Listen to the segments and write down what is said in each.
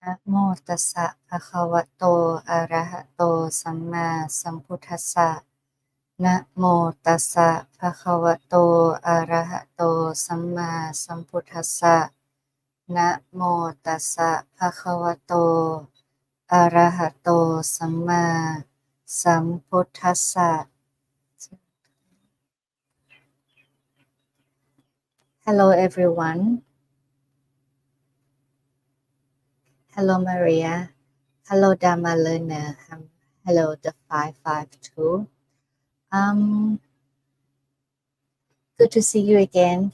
นะโมตัสสะภะคะวะโตอะระหะโตสัมมาสัมพุทธัสสะนะโมตัสสะภะคะวะโตอะระหะโตสัมมาสัมพุทธัสสะนะโมตัสสะภะคะวะโตอะระหะโตสัมมาสัมพุทธัสสะ Hello everyone. Hello Maria. Hello Dharma learner. Hello the 552. Good to see you again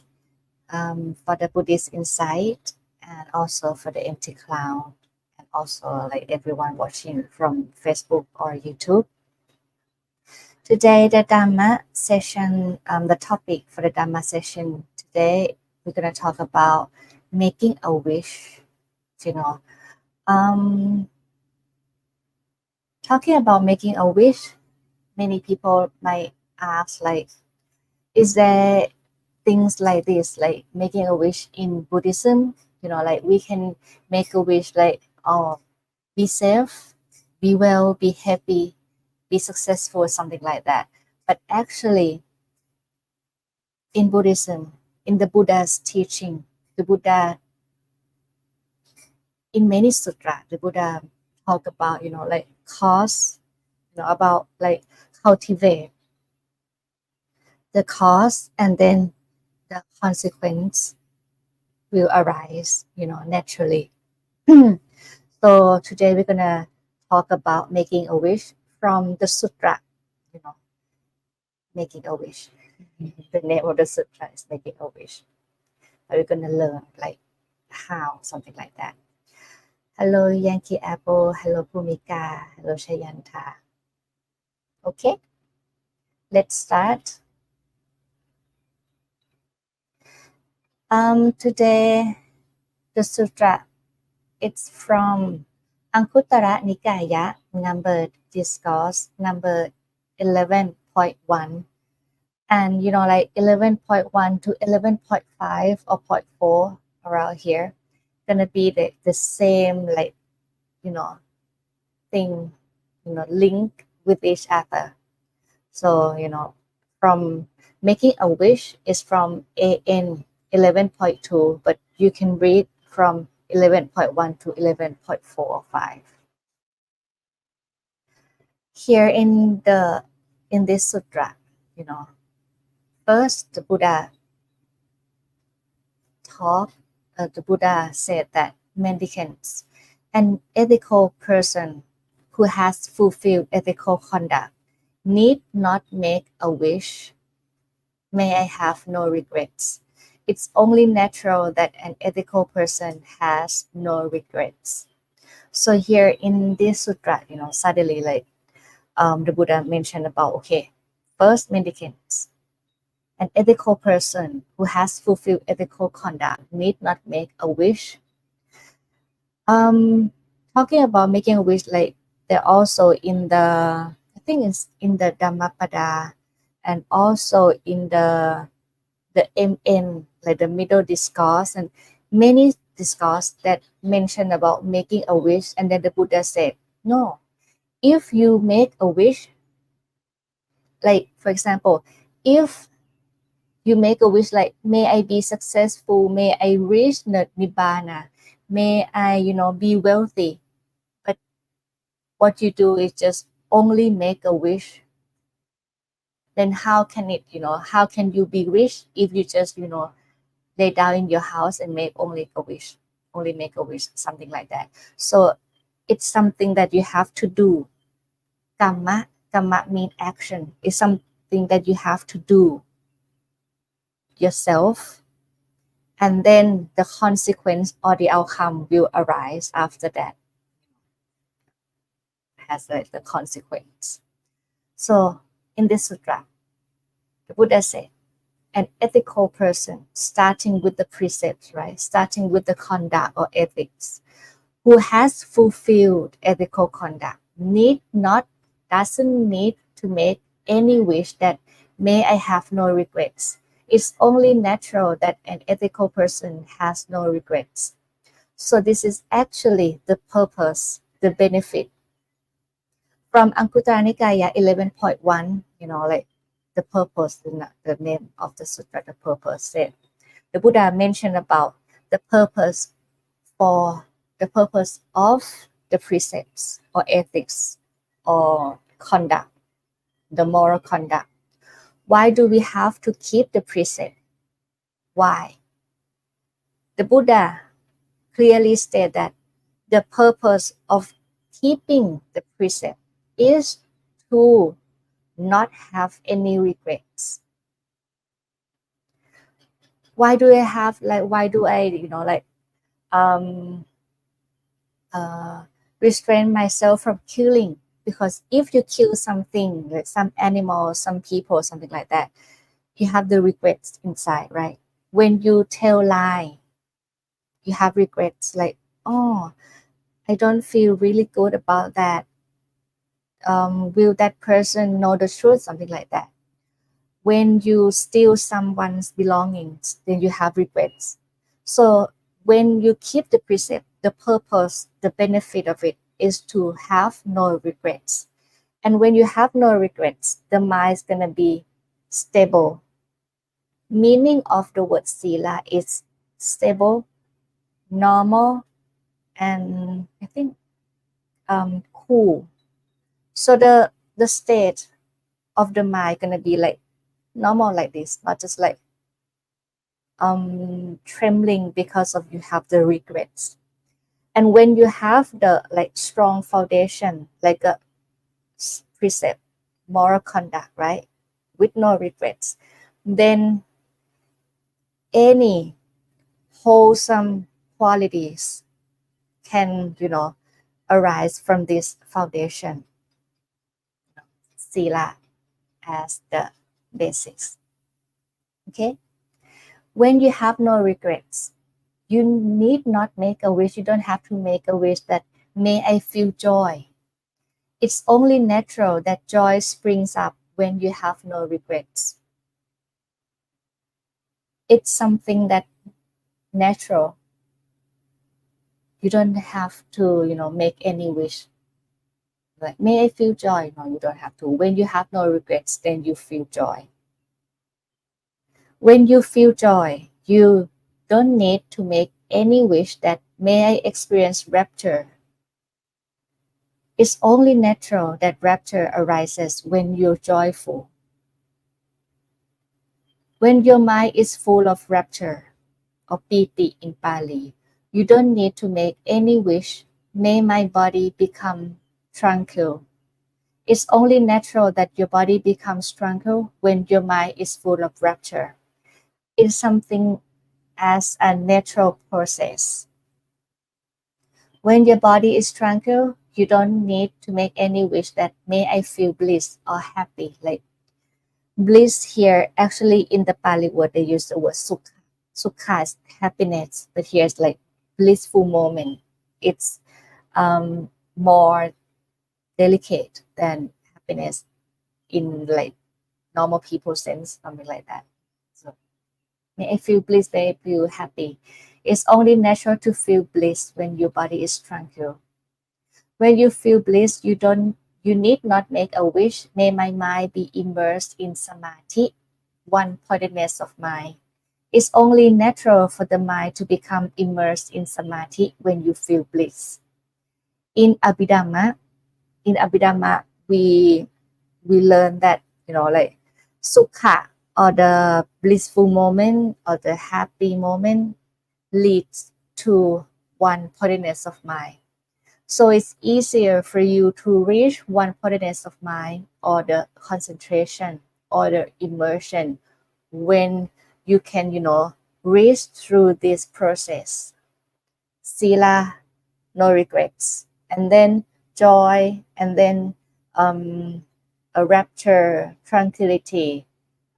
for the Buddhist insight and also for the empty cloud and also like everyone watching from Facebook or YouTube. Today the Dharma session, the topic for the Dharma session today, we're going to talk about making a wish, talking about making a wish, many people might ask like, is there things like this, like making a wish in Buddhism? Like we can make a wish like, oh, be safe, be well, be happy, be successful, something like that. But actually, in Buddhism, in the Buddha's teaching, the Buddha, in many sutras, the Buddha talk about, like cause, about like cultivate the cause and then the consequence will arise, naturally. So today we're gonna talk about making a wish from the sutra, making a wish. The name of the sutra is making a wish. But we're gonna learn like how, something like that. Hello Yankee Apple, hello Bhumika, hello Shayanta. Okay, let's start. Today the sutra, it's from Anguttara Nikaya, number discourse number 11.1, and like 11.1 to 11.5 or 0.4 around here, gonna be the same like thing, link with each other. So from making a wish is from AN 11.2, but you can read from 11.1 to 11.4 or 5. Here in this sutra, first the Buddha said that mendicants, an ethical person who has fulfilled ethical conduct, need not make a wish. May I have no regrets. It's only natural that an ethical person has no regrets. So here in this sutra, suddenly like the Buddha mentioned about, okay, first mendicants, an ethical person who has fulfilled ethical conduct need not make a wish. Talking about making a wish, like they're also in the, I think it's in the Dhammapada and also in the MN, like the middle discourse, and many discourse that mention about making a wish. And then the Buddha said, no, if you make a wish, like for example, if you make a wish like, may I be successful, may I reach Nibbana, may I, be wealthy. But what you do is just only make a wish. Then how can you be rich if you just, lay down in your house and make only make a wish, something like that. So it's something that you have to do. Kamma means action. It's something that you have to do yourself, and then the consequence or the outcome will arise after that, has the consequence. So in this sutra, the Buddha said, an ethical person, starting with the precepts, right, starting with the conduct or ethics, who has fulfilled ethical conduct doesn't need to make any wish that may I have no regrets. It's only natural that an ethical person has no regrets. So this is actually the purpose, the benefit. From Anguttara Nikaya 11.1, like the purpose, the name of the sutra, the purpose said, the Buddha mentioned about the purpose for the purpose of the precepts or ethics or conduct, the moral conduct. Why do we have to keep the precept? Why? The Buddha clearly stated that the purpose of keeping the precept is to not have any regrets. Why do I have why do I um restrain myself from killing? Because if you kill something, like some animal, some people, something like that, you have the regrets inside, right? When you tell lie, you have regrets like, oh, I don't feel really good about that. Will that person know the truth? Something like that. When you steal someone's belongings, then you have regrets. So when you keep the precept, the purpose, the benefit of it is to have no regrets. And when you have no regrets, the mind is going to be stable. Meaning of the word sila is stable, normal, and I think cool. So the state of the mind gonna be like normal like this, not just like trembling because of you have the regrets. And when you have the like strong foundation, like a precept, moral conduct, right, with no regrets, then any wholesome qualities can arise from this foundation, sila, as the basics. Okay, when you have no regrets, you need not make a wish. You don't have to make a wish that may I feel joy. It's only natural that joy springs up when you have no regrets. It's something that natural. You don't have to make any wish like may I feel joy. No, you don't have to. When you have no regrets, then you feel joy. When you feel joy, you don't need to make any wish that may I experience rapture. It's only natural that rapture arises when you're joyful. When your mind is full of rapture, or piti in Pali, you don't need to make any wish, may my body become tranquil. It's only natural that your body becomes tranquil when your mind is full of rapture. It's something as a natural process. When your body is tranquil, you don't need to make any wish that may I feel bliss or happy. Like bliss here, actually in the Pali word, they use the word sukha. Sukha is happiness, but here's like blissful moment. It's more delicate than happiness in like normal people sense, something like that. So may I feel bliss, may I feel happy. It's only natural to feel bliss when your body is tranquil. When you feel bliss, you need not make a wish. May my mind be immersed in samadhi, one-pointedness of mind. It's only natural for the mind to become immersed in samadhi when you feel bliss. In Abhidhamma, we learn that like sukha or the blissful moment or the happy moment leads to one-pointedness of mind. So it's easier for you to reach one-pointedness of mind or the concentration or the immersion when you can, reach through this process. Sila, no regrets. And then joy, and then a rapture, tranquility,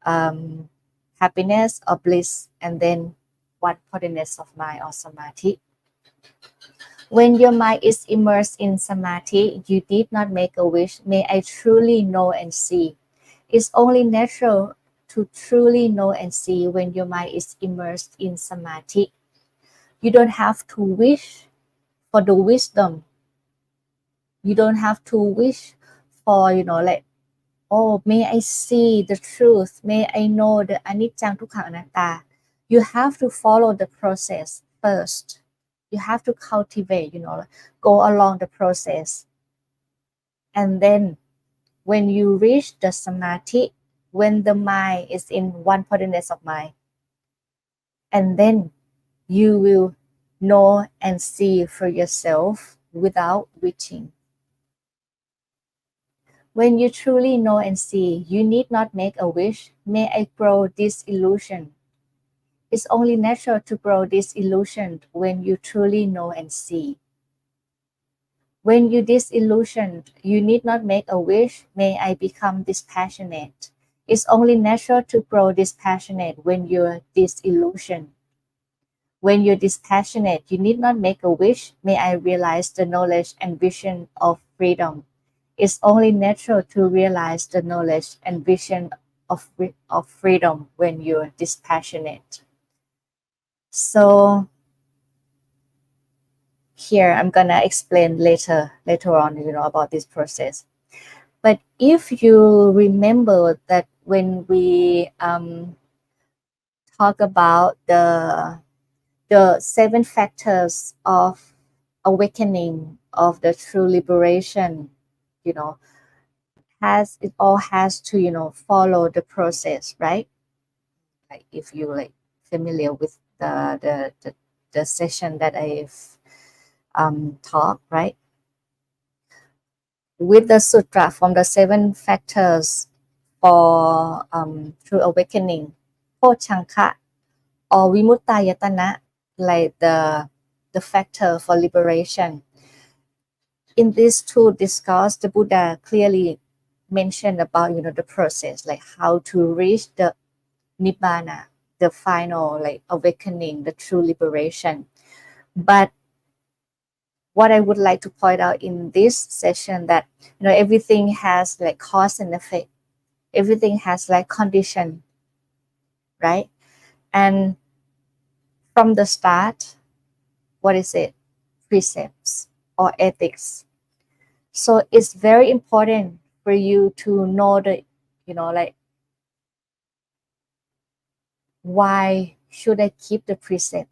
happiness or bliss, and then one-pointedness of mind or samadhi. When your mind is immersed in samadhi, you need not make a wish, may I truly know and see. It's only natural to truly know and see when your mind is immersed in samadhi. You don't have to wish for the wisdom. You don't have to wish for, like, oh, may I see the truth. May I know the anicca dukkha anatta. You have to follow the process first. You have to cultivate, go along the process. And then when you reach the samadhi, when the mind is in one pointedness of mind, and then you will know and see for yourself without wishing. When you truly know and see, you need not make a wish. May I grow this illusion. It's only natural to grow this illusion when you truly know and see. When you disillusioned, you need not make a wish. May I become dispassionate. It's only natural to grow dispassionate when you're disillusioned. When you're dispassionate, you need not make a wish. May I realize the knowledge and vision of freedom. It's only natural to realize the knowledge and vision of freedom when you're dispassionate. So here I'm gonna explain later on, about this process. But if you remember that when we talk about the 7 factors of awakening of the true liberation, you know, it all has to, follow the process, right? Like if you like familiar with the session that I've taught, right? With the sutra from the 7 factors for true awakening, Pochanka or Vimuttayatana, like the factor for liberation. In these 2 discourse, the Buddha clearly mentioned about, the process, like how to reach the Nibbana, the final like awakening, the true liberation. But what I would like to point out in this session that, everything has like cause and effect. Everything has like condition, right? And from the start, what is it? Precepts or ethics. So it's very important for you to know the, like, why should I keep the precept?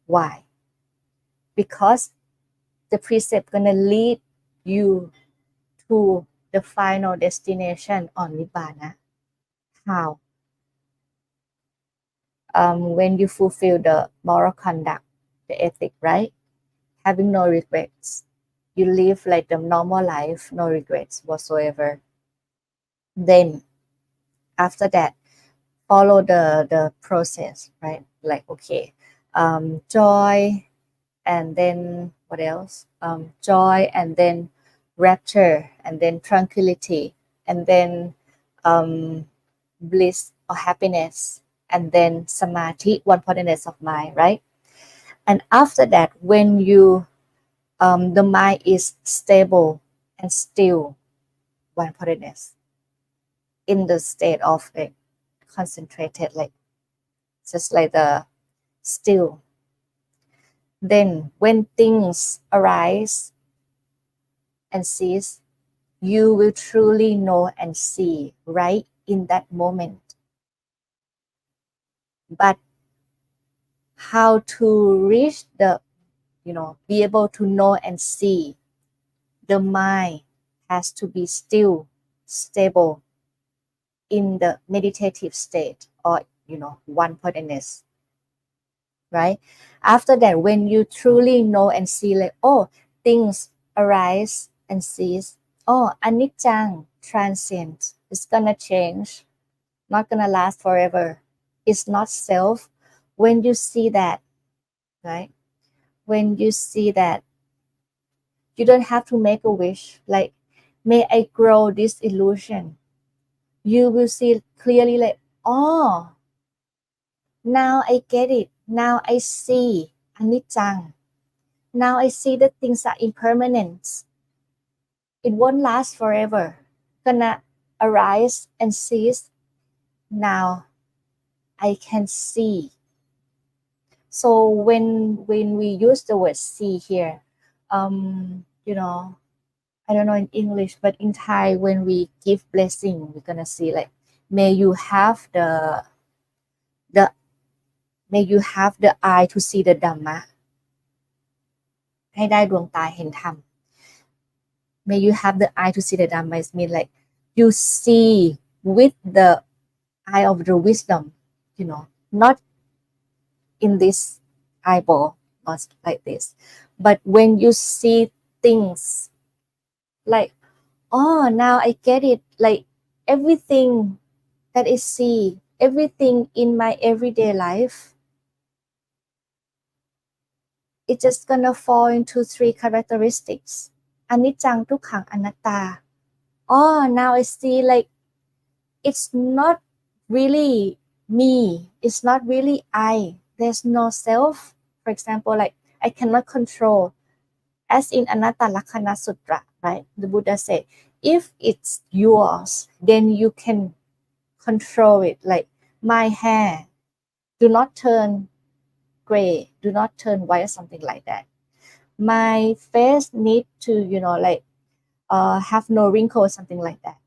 Why? Because the precept gonna lead you to the final destination on Nibbana. How? When you fulfill the moral conduct, the ethic, right? Having no regrets. You live like the normal life, no regrets whatsoever. Then after that, follow the process, right? Like, okay, joy, and then what else? Joy, and then rapture, and then tranquility, and then bliss or happiness, and then samadhi, one pointedness of mind, right? And after that, when you the mind is stable and still, one pointedness, in the state of like concentrated, like just like the still. Then when things arise and cease, you will truly know and see right in that moment. But how to reach the, be able to know and see, the mind has to be still, stable in the meditative state, or, one pointedness, right? After that, when you truly know and see, like, oh, things arise and cease, oh, anicca, transient, it's gonna change, not gonna last forever, it's not self. When you see that, right? When you see that, you don't have to make a wish, like, may I grow this illusion. You will see clearly, like, oh, now I get it. Now I see anicca. Now I see that things are impermanent. It won't last forever. Gonna arise and cease. Now I can see. So when we use the word see here, I don't know in English, but in Thai, when we give blessing, we're gonna see like, may you have the may you have the eye to see the Dhamma ให้ได้ดวงตาเห็นธรรม may you have the eye to see the Dhamma is mean like you see with the eye of the wisdom, not in this eyeball, not like this, but when you see things like, oh, now I get it, like everything that I see, everything in my everyday life, it's just gonna fall into 3 characteristics. อนิจจังทุกขังอนัตตา oh, now I see like it's not really me, it's not really I, there's no self. For example, like I cannot control, as in Anatta Lakkhana Sutra, right? The Buddha said, if it's yours, then you can control it. Like my hair, do not turn gray, do not turn white, something like that. My face need to, like have no wrinkles, something like that.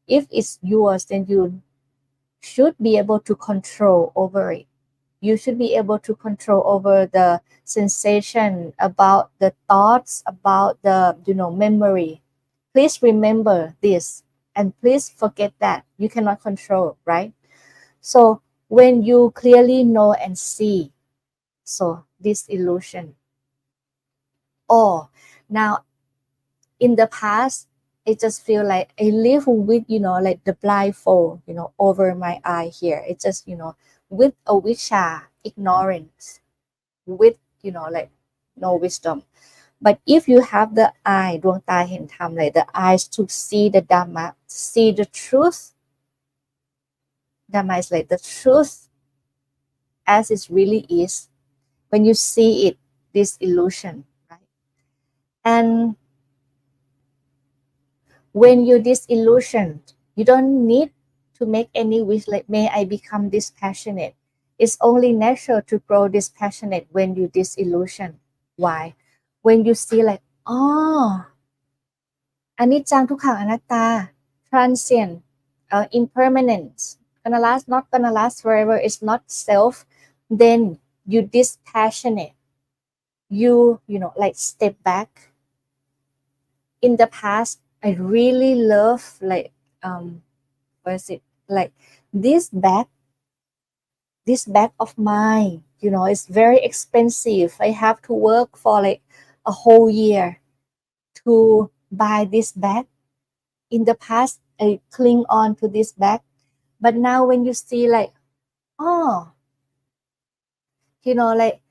If it's yours, then you should be able to control over it. You should be able to control over the sensation, about the thoughts, about the memory. Please remember this and please forget that. You cannot control, right? So when you clearly know and see, so this illusion, oh, now in the past I just feel like I live with like the blindfold over my eye here. It's just with avijja, ignorance, with like no wisdom. But if you have the eye ดวงตาเห็นธรรม like the eyes to see the Dhamma, see the truth. Dhamma is like the truth as it really is. When you see it, this illusion, right? And when you disillusioned, you don't need to make any wish like, may I become dispassionate. It's only natural to grow dispassionate when you disillusion. Why? When you see like, oh, อนิจจังทุกขังอนัตตา transient, impermanence, gonna last, not gonna last forever, it's not self, then you dispassionate. You like step back. In the past, I really love like what is it, like this bag of mine, it's very expensive. I have to work for like a whole year to buy this bag. In the past, I cling on to this bag, but now when you see like, oh, like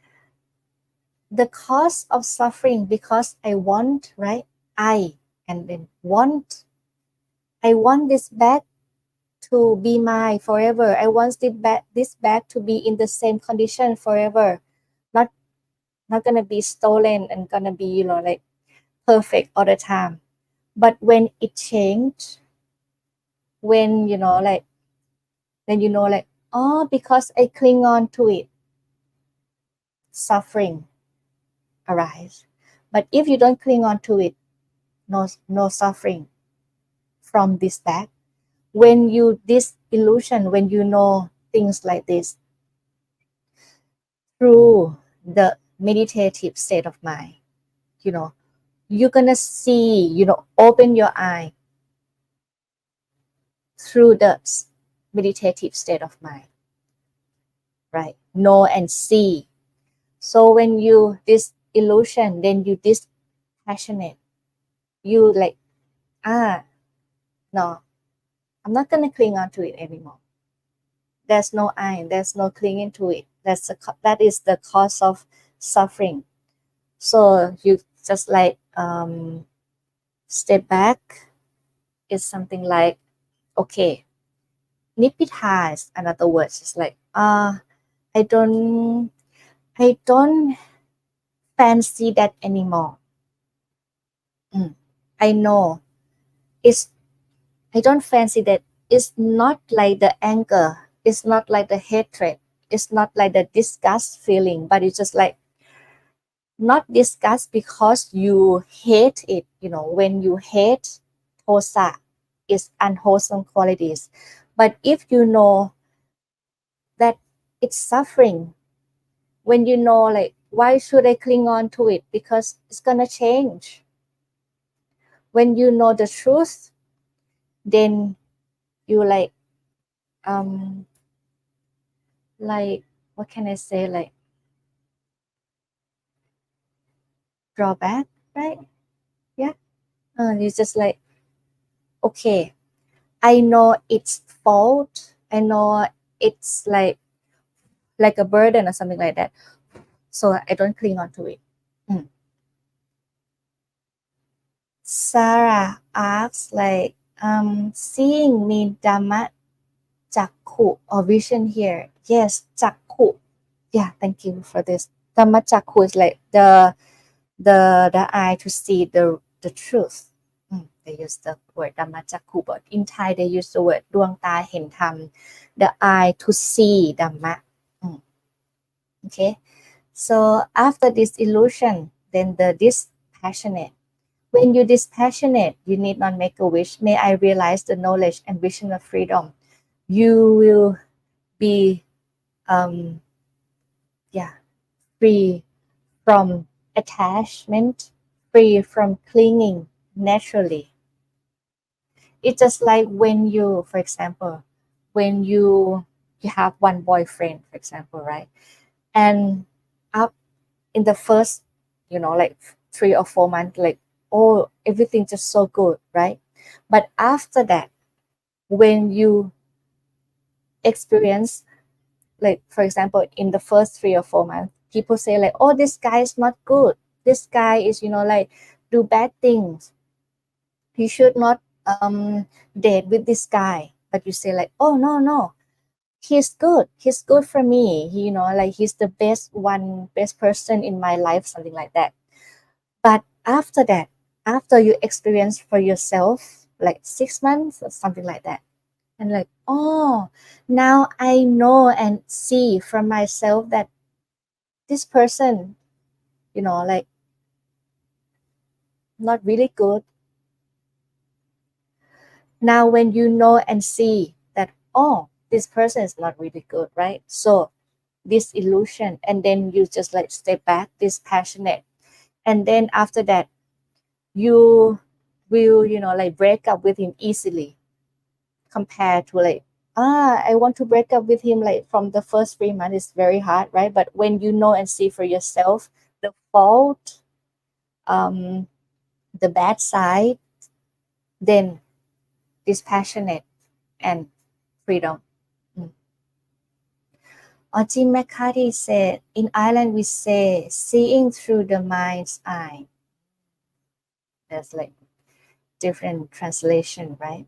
the cause of suffering, because I want, right? And then I want this bag to be mine forever. I want this bag to be in the same condition forever, not gonna be stolen and gonna be like perfect all the time. But when it changed, when like then like, oh, because I cling on to it, suffering arise. But if you don't cling on to it, no suffering from this bag. When you disillusion, when you know things like this through the meditative state of mind, you're gonna see, open your eye through the meditative state of mind, right? Know and see. So when you disillusion, then you dispassionate. You like, no, I'm not gonna cling on to it anymore. There's no I, there's no clinging to it. That is the cause of suffering. So you just like step back. It's something like, okay, nibbita is another word. It's like, I don't fancy that anymore. I know I don't fancy that. It's not like the anger, it's not like the hatred, it's not like the disgust feeling, but it's just like not disgust because you hate it. When you hate tosa, it's unwholesome qualities. But if you know that it's suffering, when you know like why should I cling on to it, because it's gonna change. When you know the truth, then you um like what can I say, like draw back, right? Yeah. It's just like, okay, I know it's fault, I know it's like a burden or something like that, so I don't cling on to it. Sarah asks seeing mean Dhamma Chakku or vision here. Yes, Chakku. Yeah, thank you for this. Dhamma Chakku is like the eye to see the truth. They use the word Dhamma Chakku, but in Thai they use the word ดวงตาเห็นธรรม the eye to see Dhamma. Okay, so after this illusion, then the dispassionate. When you dispassionate, you need not make a wish. May I realize the knowledge and vision of freedom. You will be free from attachment, free from clinging naturally. It's just like when you, for example, when you have one boyfriend, for example, right? And up in the first, like 3 or 4 months, like, oh, everything's just so good, right? But after that, when you experience, like for example, in the first 3 or 4 months, people say like, oh, this guy is not good, this guy is like do bad things, you should not date with this guy. But you say like, oh, no, he's good for me, like he's the best person in my life, something like that. But after that, after you experience for yourself like 6 months or something like that, and like, oh, now I know and see from myself that this person, like not really good. Now when you know and see that, oh, this person is not really good, right? So this illusion, and then you just like step back, dispassionate, and then after that you will like break up with him easily, compared to like, I want to break up with him like from the first 3 months. It's very hard, right? But when you know and see for yourself the fault, the bad side, then dispassionate and freedom. Oji Mekati said, in Ireland we say seeing through the mind's eye. There's like different translation, right?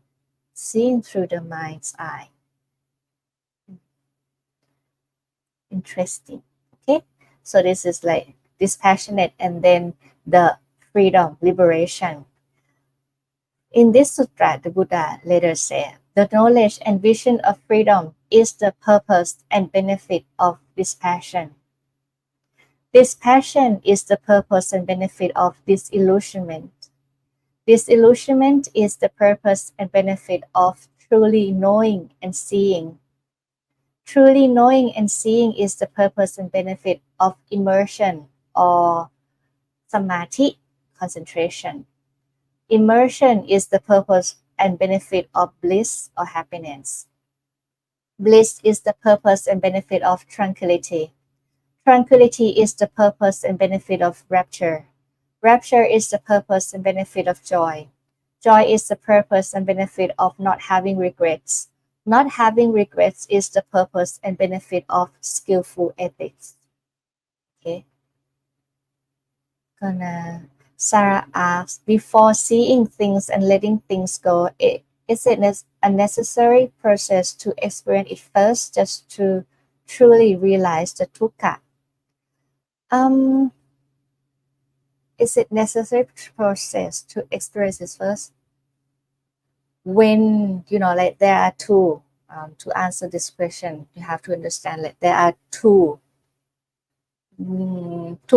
Seeing through the mind's eye. Interesting. Okay, so this is like dispassionate, and then the freedom, liberation. In this sutra, the Buddha later said, the knowledge and vision of freedom is the purpose and benefit of dispassion. Dispassion is the purpose and benefit of disillusionment. Disillusionment is the purpose and benefit of truly knowing and seeing. Truly knowing and seeing is the purpose and benefit of immersion or samadhi, concentration. Immersion is the purpose and benefit of bliss or happiness. Bliss is the purpose and benefit of tranquility. Tranquility is the purpose and benefit of rapture. Rapture is the purpose and benefit of joy. Joy is the purpose and benefit of not having regrets. Not having regrets is the purpose and benefit of skillful ethics. Okay. Sarah asks, before seeing things and letting things go, is it a necessary process to experience it first, just to truly realize the dukkha? Is it necessary process to experience it first? When like there are two to answer this question, you have to understand that there are two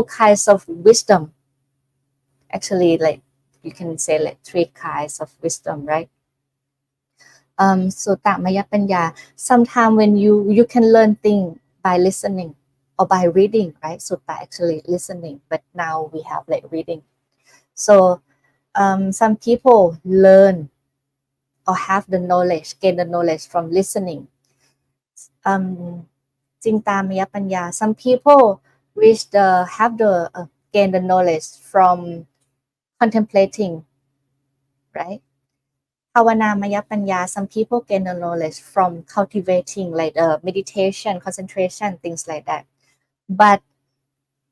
kinds of wisdom. Actually, like you can say like three kinds of wisdom, right? So Tamaya Panya, sometimes when you can learn things by listening or by reading, right? So by actually listening, but now we have like reading. So some people learn or have the knowledge, gain the knowledge from listening. Cintamaya Panya, some people have the gain the knowledge from contemplating, right? Pavana Maya Panya, some people gain the knowledge from cultivating like meditation, concentration, things like that. But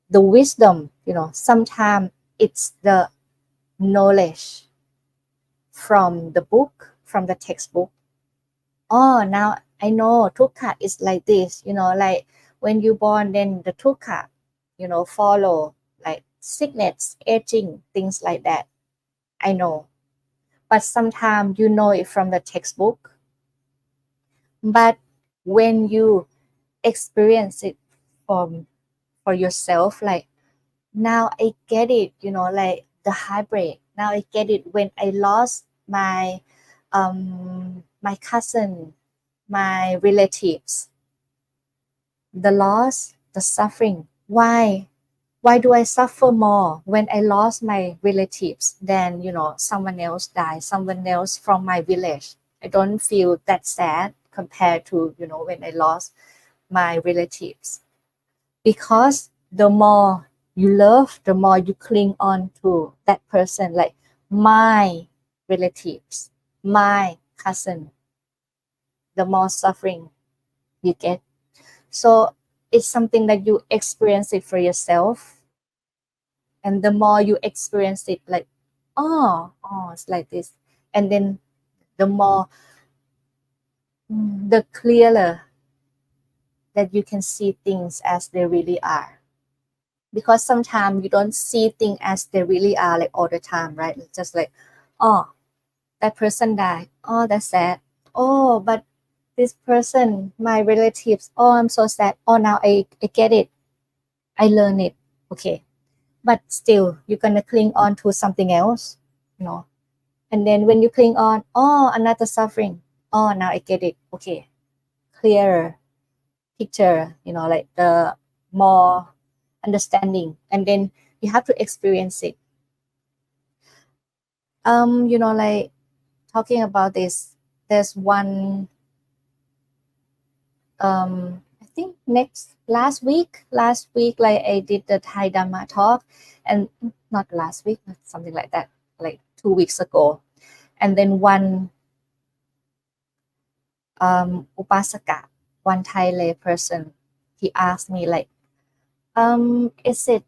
the wisdom, sometimes it's the knowledge from the book, from the textbook. Oh, now I know Tukka is like this, like when you born, then the Tukka, follow like sickness, aging, things like that. I know. But sometimes you know it from the textbook. But when you experience it from for yourself, like now I get it, like the heartbreak. Now I get it when I lost my cousin, my relatives, the loss, the suffering. Why do I suffer more when I lost my relatives than someone else died, someone else from my village? I don't feel that sad compared to when I lost my relatives, because the more you love, the more you cling on to that person, like my relatives, my cousin, the more suffering you get. So it's something that you experience it for yourself, and the more you experience it, like it's like this, and then the more the clearer that you can see things as they really are, because sometimes you don't see things as they really are like all the time, right? It's just like, oh, that person died, oh, that's sad, oh, but this person, my relatives, oh, I'm so sad, oh, now I get it, I learn it, okay. But still you're gonna cling on to something else, and then when you cling on, oh, another suffering, oh, now I get it, okay. Clearer picture, like the more understanding, and then you have to experience it. Like talking about this, there's one I think last week like I did the Thai Dharma talk, and not last week, something like that, like 2 weeks ago. And then one upasaka, one Thai lay person, he asked me like, is it,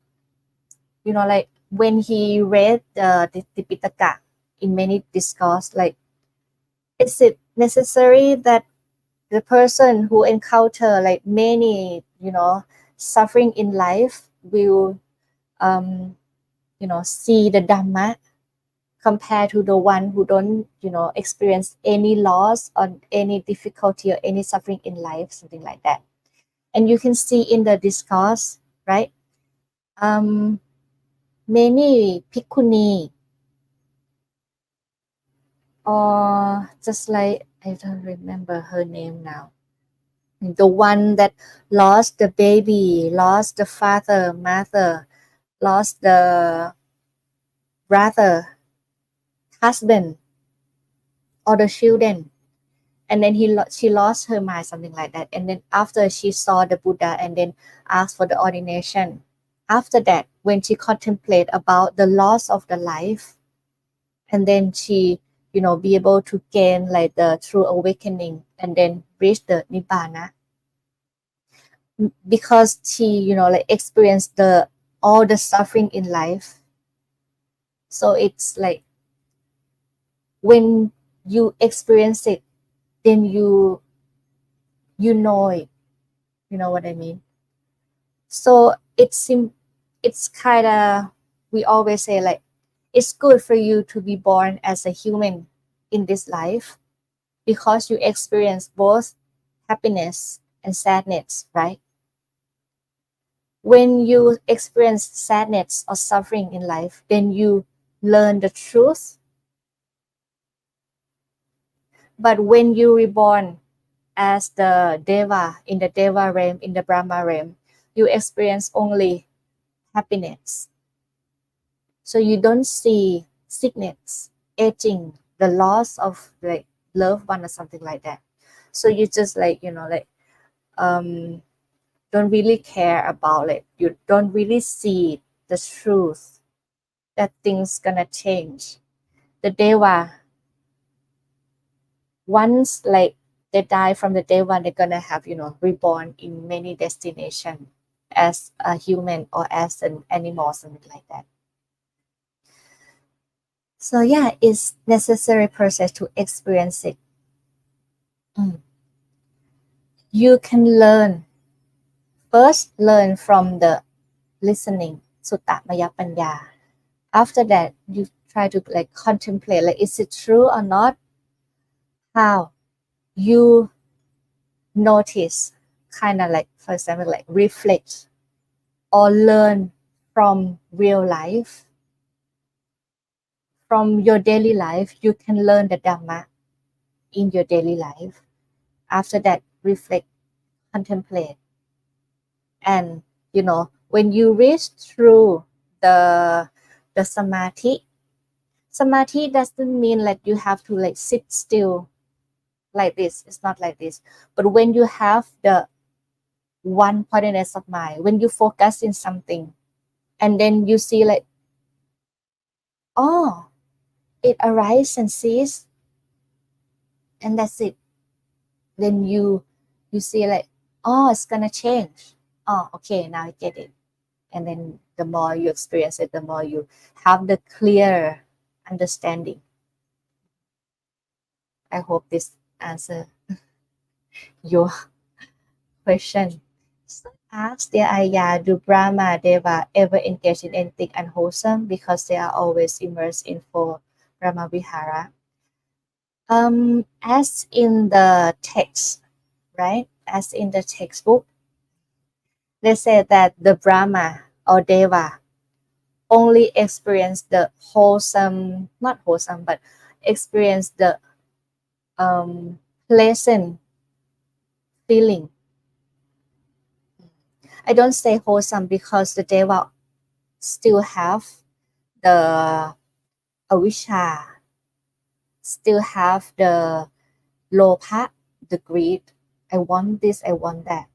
like when he read the Pitaka in many discourse, like, is it necessary that the person who encounter like many, suffering in life will, see the Dhamma, compared to the one who don't, experience any loss or any difficulty or any suffering in life, something like that. And you can see in the discourse, right? Many bhikkhuni, or just like, I don't remember her name now, the one that lost the baby, lost the father, mother, lost the brother, husband, or the children, and then she lost her mind, something like that. And then after she saw the Buddha and then asked for the ordination, after that, when she contemplate about the loss of the life, and then she, be able to gain like the true awakening and then reach the nibbana, because she, like experienced all the suffering in life. So it's like when you experience it, then you know it, you know what I mean. So it's kind of, we always say like, it's good for you to be born as a human in this life, because you experience both happiness and sadness, right? When you experience sadness or suffering in life, then you learn the truth. But when you reborn as the Deva, in the Deva realm, in the Brahma realm, you experience only happiness. So you don't see sickness, aging, the loss of like loved one or something like that. So you just like, um, don't really care about it. You don't really see the truth that things gonna change. The Deva, once like they die from the Deva, they're gonna have, reborn in many destinations as a human or as an animal, something like that. So yeah, it's necessary process to experience it. Mm. You can learn from the listening, sutta maya panya. After that, you try to like contemplate, like is it true or not? How you notice, kind of like, for example, like reflect or learn from real life, from your daily life. You can learn the Dharma in your daily life. After that, reflect, contemplate, and when you reach through the samadhi doesn't mean like you have to like sit still like this. It's not like this. But when you have the one pointedness of mind, when you focus in something, and then you see like, oh, it arises and ceases, and that's it. Then you see like, oh, it's gonna change. Oh, okay, now I get it. And then the more you experience it, the more you have the clear understanding. I hope this answer your question. So ask the Ayya, do Brahma Deva ever engage in anything unwholesome because they are always immersed in four Brahma Vihara? As in the text, right? As in the textbook, they say that the Brahma or Deva only experience the wholesome, not wholesome, but experience the pleasant feeling. I don't say wholesome because the Deva still have the avisha, still have the lopa, the greed. I want this, I want that.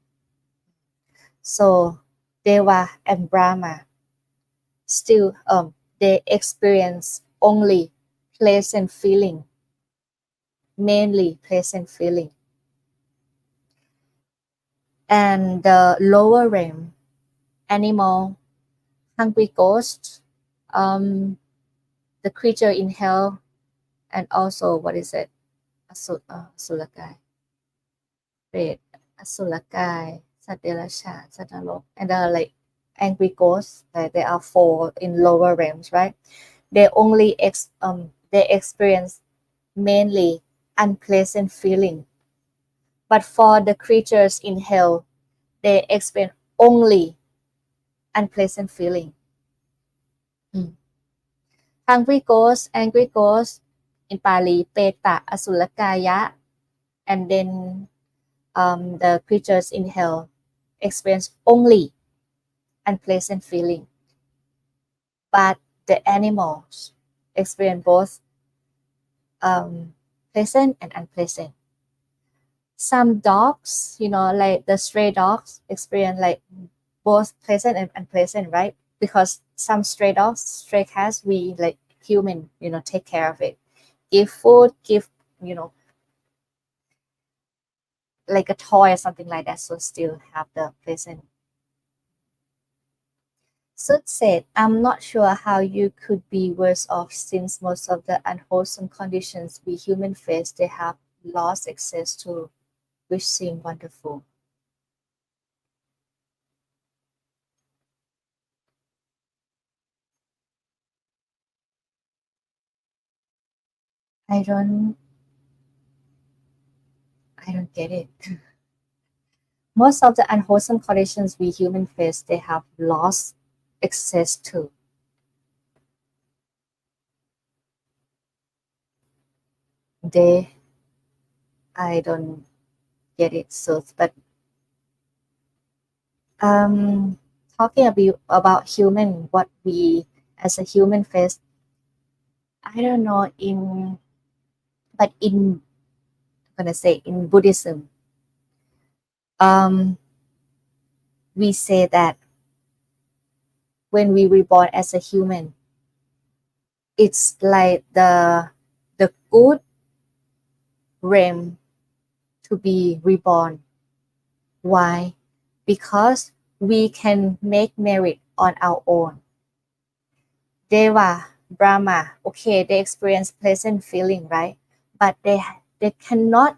So Deva and Brahma still they experience only pleasant feeling, mainly pleasant feeling. And the lower realm, animal, hungry ghost, the creature in hell, and also what is it? Asulakai, red, Asulakai, Satyarasha, Satanok, and like angry ghosts. Like there are four in lower realms, right? They only they experience mainly unpleasant feeling. But for the creatures in hell, they experience only unpleasant feeling. Mm. Angry ghost, in Pali, Peta, Asulakaya, and then the creatures in hell experience only unpleasant feeling. But the animals experience both pleasant and unpleasant. Some dogs, like the stray dogs, experience like both pleasant and unpleasant, right? Because some stray dogs, stray cats, we like human, take care of it, give food, give, you know, like a toy or something like that. So still have the pleasant. Sud said, I'm not sure how you could be worse off since most of the unwholesome conditions we human face they have lost access to, which seem wonderful. I don't I don't get it. Most of the unwholesome conditions we human face, they have lost access to. They, I don't get it. So, but talking about human, what we as a human face, I don't know but I'm gonna say in Buddhism, um, we say that when we reborn as a human, it's like the good realm to be reborn. Why? Because we can make merit on our own. Deva, Brahma, okay, they experience pleasant feeling, right? But they cannot,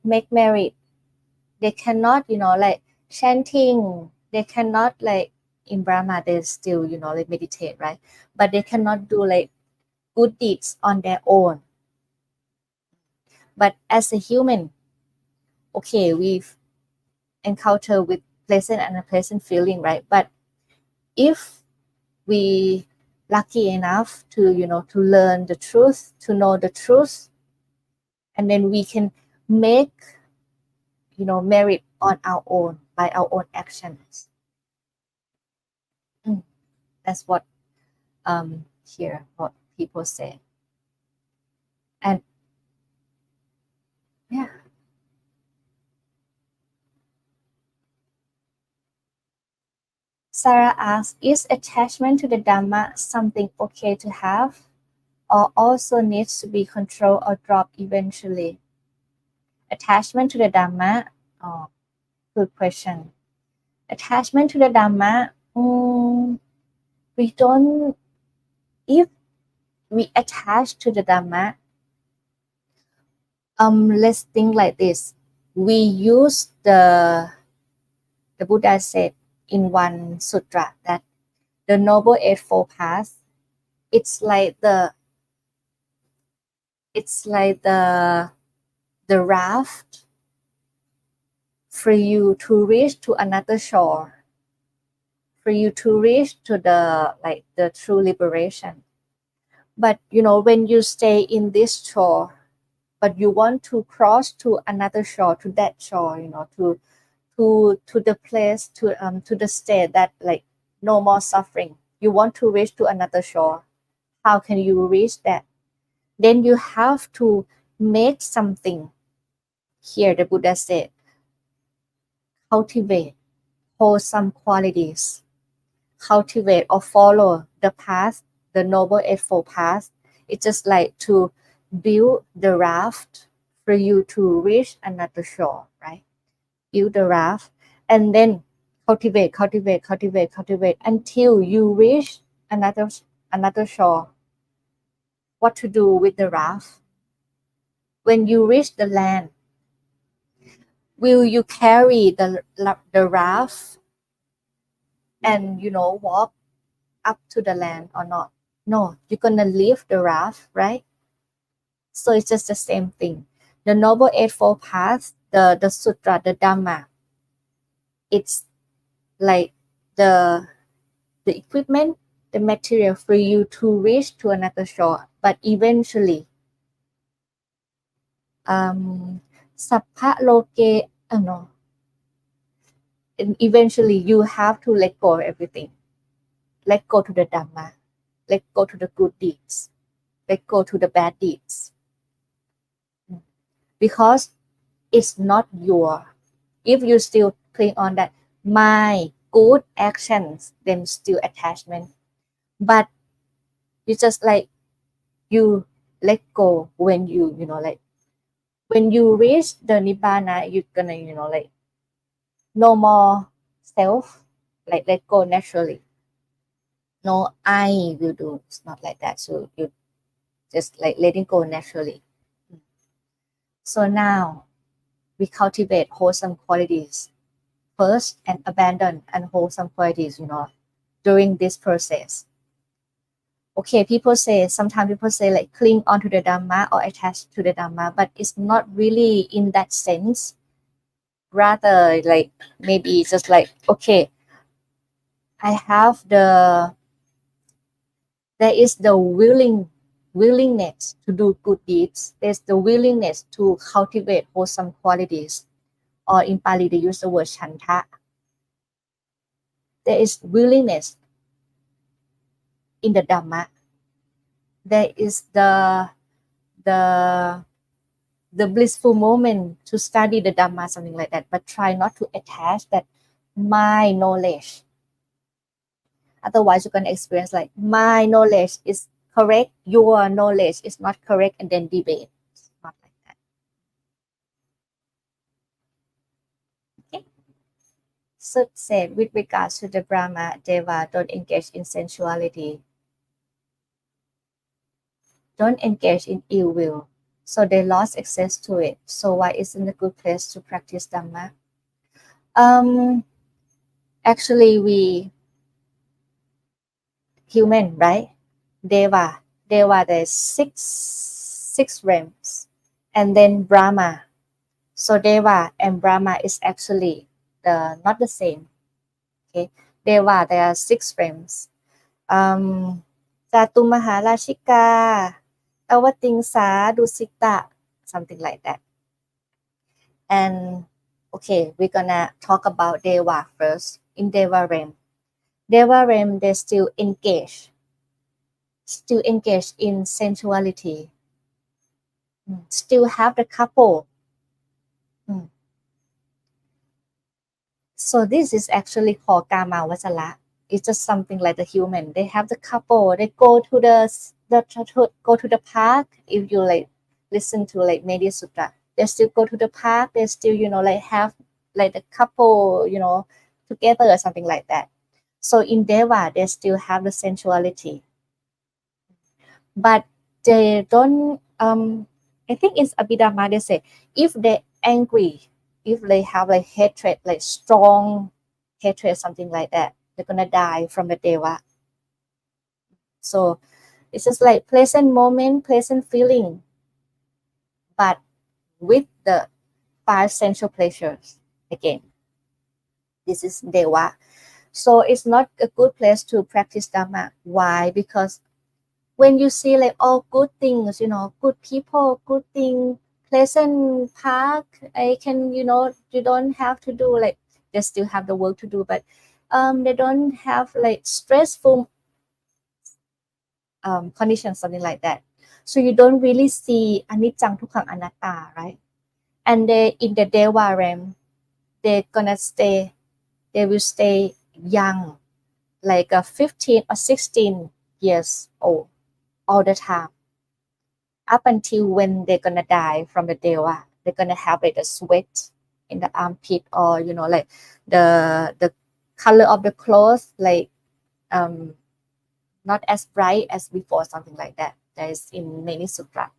make merit. They cannot, chanting. They cannot in Brahma they still, meditate, right? But they cannot do good deeds on their own. But as a human, okay, we've encountered with pleasant and unpleasant feeling, right? But if we lucky enough to to learn the truth, to know the truth, and then we can make merit on our own by our own actions. That's what here what people say. And yeah, Sarah asks, is attachment to the Dharma something okay to have, or also needs to be controlled or dropped eventually? Attachment to the Dharma, oh, good question. Attachment to the Dharma, we don't, if we attach to the Dharma, let's think like this. We use the Buddha said in one sutra that the Noble Eightfold Path, it's like the raft for you to reach to another shore, for you to reach to the true liberation. But when you stay in this shore, but you want to cross to another shore, to that shore, to the place, to the state that no more suffering. You want to reach to another shore. How can you reach that? Then you have to make something. Here the Buddha said, cultivate wholesome qualities, cultivate or follow the path, the Noble Eightfold Path. It's just like to build the raft for you to reach another shore, right? Build the raft and then cultivate until you reach another shore. What to do with the raft? When you reach the land, will you carry the raft and walk up to the land or not? No, you're gonna leave the raft, right? So it's just the same thing. The Noble Eightfold Path, the Sutra, the Dhamma, it's like the equipment, the material for you to reach to another shore. But eventually, Sappa Loke, no, and eventually you have to let go of everything. Let go to the Dhamma. Let go to the good deeds. Let go to the bad deeds. Because it's not your. If you still cling on that, my good actions, then still attachment. But you just you let go when when you reach the Nibbana, you're gonna, no more self, let go naturally. No, I will do. It's not like that. So you just letting go naturally. So now we cultivate wholesome qualities first and abandon unwholesome qualities, during this process. okay, sometimes people say like cling onto the Dharma or attach to the Dharma, but it's not really in that sense. Rather, like maybe just like, okay, I have there is the willingness to do good deeds. There's the willingness to cultivate wholesome qualities, or in Pali they use the word chanta. There is willingness in the Dhamma. There is the the blissful moment to study the Dhamma, something like that, but try not to attach that my knowledge. Otherwise, you're going to experience like my knowledge is correct, your knowledge is not correct, and then debate. It's not like that. Okay. So said with regards to the Brahma, Deva, don't engage in sensuality. Don't engage in ill will. So they lost access to it. So why isn't a good place to practice Dhamma? Actually, we human, right? Deva, there's six realms, and then Brahma. So Deva and Brahma is actually not the same. Okay, Deva, there are six realms. Jatu Maharashika, Avatingsa, Dusita, something like that. And okay, we're gonna talk about Deva first. In Deva realm, they still engage in sensuality, still have the couple. So this is actually called Kama Vajala. It's just something like the human. They have the couple. They go to go to the park. If you like listen to like Media Sutra, they still go to the park. They still like have like the couple together or something like that. So in Deva, they still have the sensuality, but they don't. I think it's Abhidhamma. They say if they angry, if they have like hatred, like strong hatred, something like that, they're gonna die from the Deva. So it's just like pleasant moment, pleasant feeling, but with the five sensual pleasures again. This is Deva. So it's not a good place to practice Dhamma. Why? Because when you see like all good things, good people, good thing, pleasant park, I can, you don't have to do like, they still have the work to do, but they don't have like stressful conditions, something like that. So you don't really see anicca dukkha anatta, right? And they in the Deva realm, they will stay young, like 15 or 16 years old all the time, up until when they're gonna die from the Deva. They're gonna have like a sweat in the armpit, or like the color of the clothes, like not as bright as before, something like that. That is in many sutra.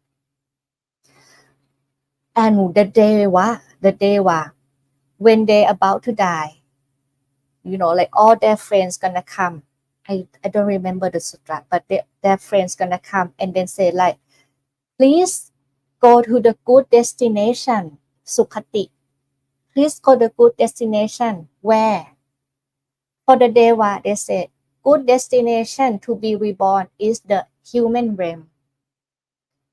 And the Deva, when they're about to die, like all their friends gonna come. I don't remember the sutra, but their friends gonna come and then say like, please go to the good destination, Sukhati. Please go to the good destination. Where? For the Deva, they said, good destination to be reborn is the human realm.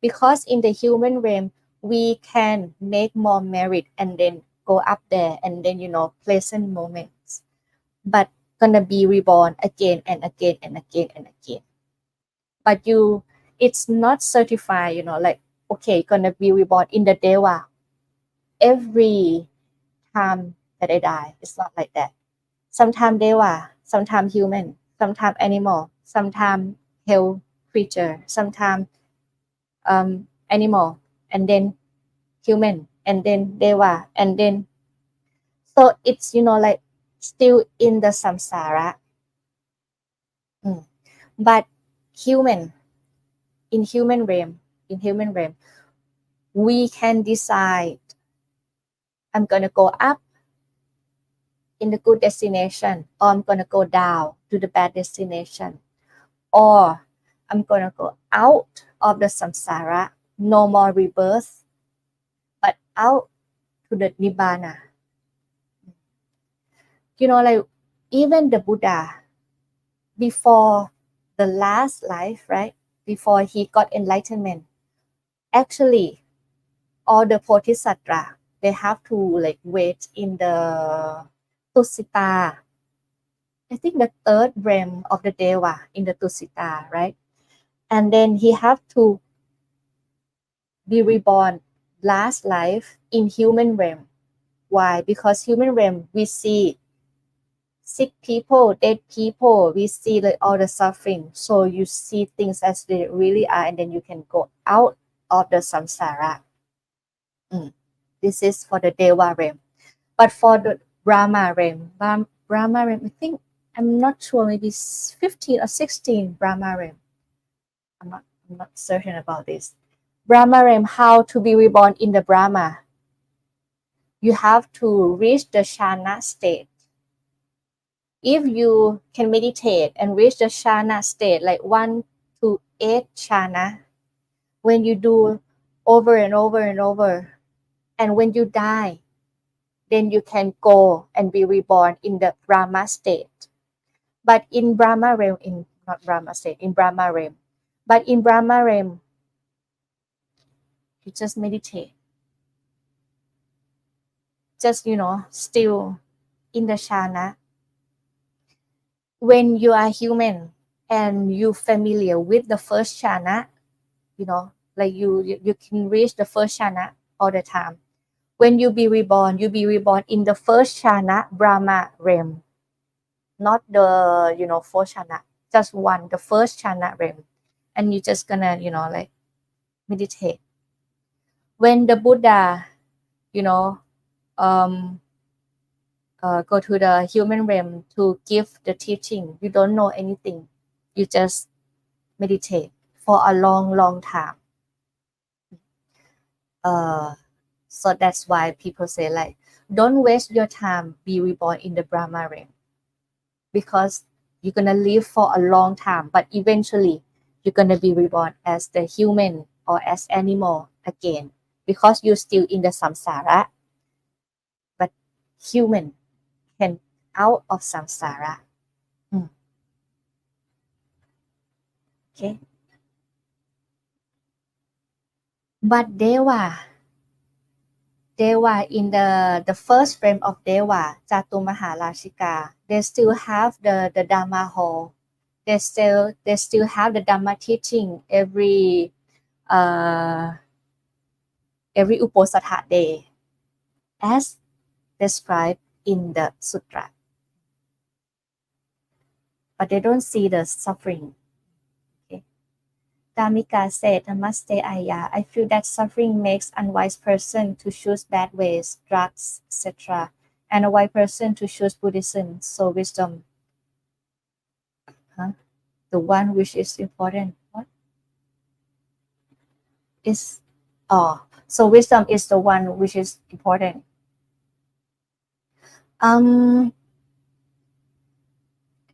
Because in the human realm, we can make more merit and then go up there and then, pleasant moments. But gonna be reborn again and again and again and again. But it's not certified, like, okay, gonna be reborn in the Deva every time that I die. It's not like that. Sometimes Deva, sometimes human, sometimes animal, sometimes hell creature, sometimes animal, and then human, and then Deva, and then so it's like still in the samsara. But human in human realm, we can decide I'm gonna go up in the good destination, or I'm gonna go down to the bad destination, or I'm gonna go out of the samsara, no more rebirth, but out to the nibbana. Like even the Buddha, before the last life, right? Before he got enlightenment, actually, all the Bodhisattva, they have to like wait in the Tusita. I think the third realm of the Deva in the Tusita, right? And then he have to be reborn last life in human realm. Why? Because human realm we see sick people, dead people, we see like all the suffering. So you see things as they really are, and then you can go out of the samsara. This is for the Deva realm. But for the Brahma realm, Brahma realm, I think I'm not sure, maybe 15 or 16 Brahma realm. I'm not certain about this. Brahma realm, how to be reborn in the Brahma? You have to reach the Shana state. If you can meditate and reach the Shana state, like 1 to 8 Shana, when you do over and over and over, and when you die, then you can go and be reborn in the Brahma state. But in Brahma realm, not Brahma state, in Brahma realm. But in Brahma realm, you just meditate. Just, still in the Shana. When you are human and you familiar with the first Shana, like you can reach the first Shana all the time. When you be reborn in the first Shana, Brahma realm. Not the, fourth Shana, just one, the first Shana realm. And you're just gonna, like meditate. When the Buddha, um, go to the human realm to give the teaching, you don't know anything. You just meditate for a long, long time. So that's why people say like, don't waste your time, be reborn in the Brahma realm. Because you're gonna live for a long time, but eventually you're gonna be reborn as the human or as animal again, because you're still in the samsara. But human can out of samsara. Okay. But Deva in the first frame of Deva, Chatu Maharashika, they still have the Dharma hall. They still have the Dharma teaching every Uposatha day, as described in the sutra. But they don't see the suffering. Okay. Dhammika said, Namaste Ayya. I feel that suffering makes unwise person to choose bad ways, drugs, etc., and a wise person to choose Buddhism. So wisdom, the one which is important. What is? So wisdom is the one which is important.